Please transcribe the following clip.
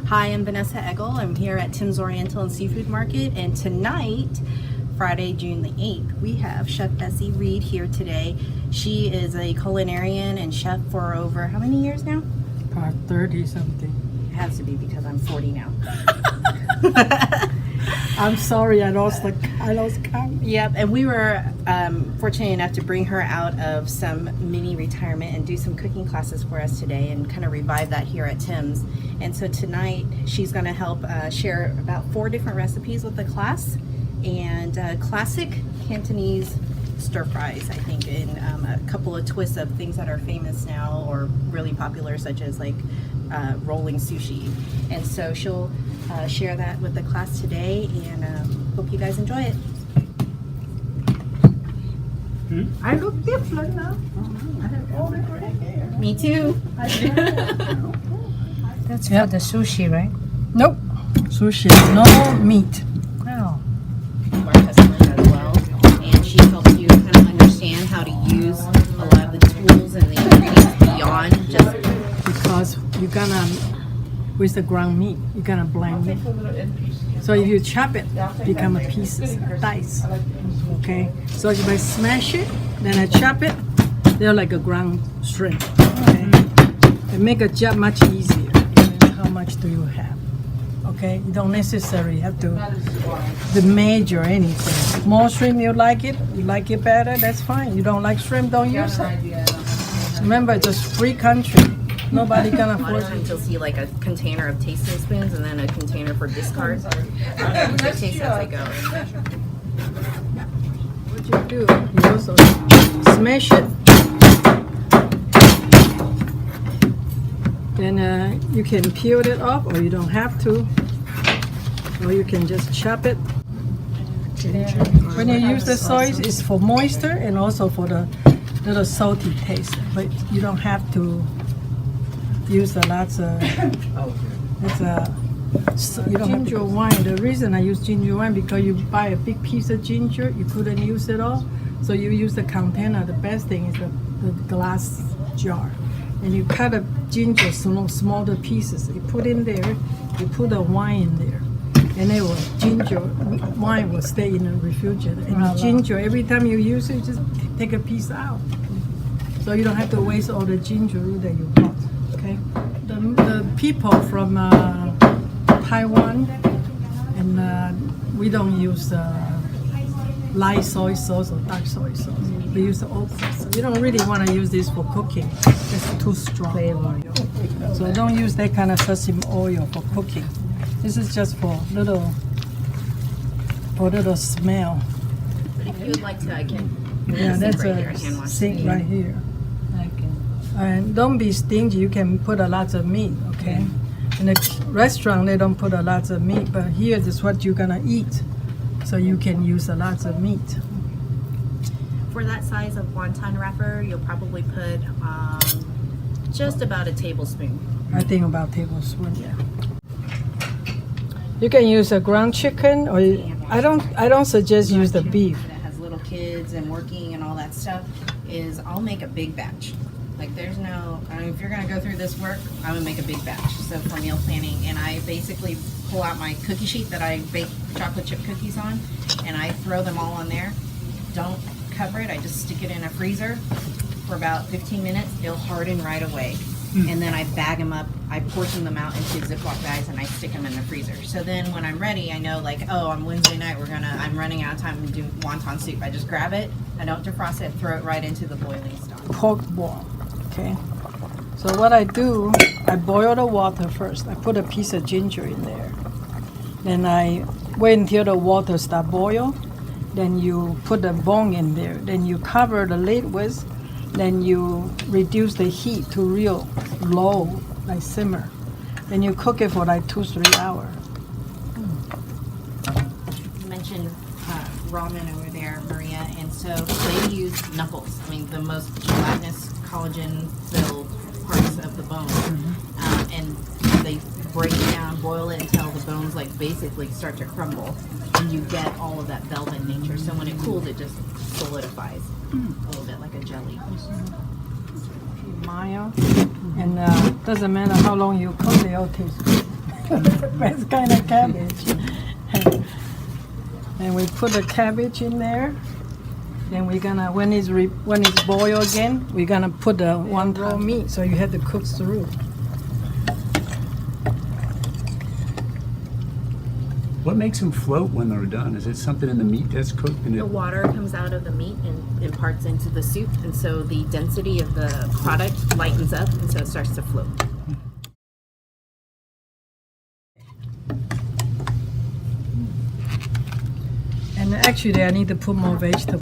Hi, I'm Vanessa Eggle. I'm here at Tim's Oriental and Seafood Market, and tonight, Friday, June the 8th, we have Chef Bessie Reed here today. She is a culinarian and chef for over how many years now? About 30 something. It has to be because I'm 40 now. I'm sorry, I lost count. Yep, and we were fortunate enough to bring her out of some mini retirement and do some cooking classes for us today and kind of revive that here at Tim's. And so tonight she's going to help share about 4 different recipes with the class and classic Cantonese stir fries, I think, and a couple of twists of things that are famous now or really popular, such as like rolling sushi. And so she'll share that with the class today, and hope you guys enjoy it. I look different now. I have all the gray hair. Me too. That's for the sushi, right? Nope. Sushi, no meat. Wow. Our customers as well, and she helps you kind of understand how to use a lot of the tools and the ingredients beyond just. Because you're gonna, with the ground meat, you're gonna blend it. So if you chop it, become a pieces, dice. Okay? So if I smash it, then I chop it, they're like a ground shrimp. Okay? It make a job much easier. How much do you have? Okay? You don't necessarily have to measure anything. More shrimp, you like it better, that's fine. You don't like shrimp, don't use it. Remember, it's a free country. Nobody can A lot afford of times you'll see like a container of tasting spoons and then a container for discards. They taste as they go. what you do. You also smash it. Then you can peel it off, or you don't have to. Or you can just chop it. When you use the soy, it's for moisture and also for the little salty taste. But you don't have to use a lot of ginger wine. The reason I use ginger wine because you buy a big piece of ginger, you couldn't use it all, so you use the container. The best thing is the glass jar, and you cut a ginger smaller pieces. You put in there, you put the wine in there, and it will wine will stay in the refrigerator. And the ginger, every time you use it, just take a piece out, so you don't have to waste all the ginger root that you bought. Okay, the people from Taiwan, and we don't use light soy sauce or dark soy sauce. We use the okra. So you don't really want to use this for cooking. It's too strong. So don't use that kind of sesame oil for cooking. This is just for little smell. But if you would like to, I can. Yeah, that's right here, hand a wash. sink right here. Okay. And don't be stingy. You can put a lot of meat, okay? In the restaurant, they don't put a lot of meat, but here is what you're gonna eat, so you can use a lot of meat. For that size of wonton wrapper, you'll probably put just about a tablespoon. I think about tablespoon. Yeah. You can use a ground chicken, or I don't suggest use the beef. That has little kids and working and all that stuff. Is I'll make a big batch. Like there's no, I mean, if you're gonna go through this work, I'm gonna make a big batch. So for meal planning, and I basically pull out my cookie sheet that I bake chocolate chip cookies on, and I throw them all on there. Don't cover it. I just stick it in a freezer for about 15 minutes. It'll harden right away. And then I bag them up. I portion them out into Ziploc bags and I stick them in the freezer. So then when I'm ready, I know like, oh, on Wednesday night I'm running out of time to do wonton soup. I just grab it. I don't defrost it. Throw it right into the boiling stock. Pork ball. Okay. So what I do, I boil the water first. I put a piece of ginger in there. Then I wait until the water start boil. Then you put the bone in there. Then you cover the lid with. Then you reduce the heat to real low, like simmer. Then you cook it for like 2-3 hours. You mentioned ramen over there, Maria, and so they use knuckles. I mean, the most gelatinous, collagen-filled parts of the bone, and they break it down, boil it until the bones like basically start to crumble, and you get all of that velvet nature. So when it cools, it just solidifies a little bit like a jelly. Mild, and doesn't matter how long you cook, they all taste good. the best kind of cabbage. And we put the cabbage in there. Then we're gonna, when it's boiled again, we're gonna put the one raw meat. So you have to cook through. What makes them float when they're done? Is it something in the meat that's cooked? The water comes out of the meat and imparts into the soup, and so the density of the product lightens up, and so it starts to float. And actually, I need to put more vegetables.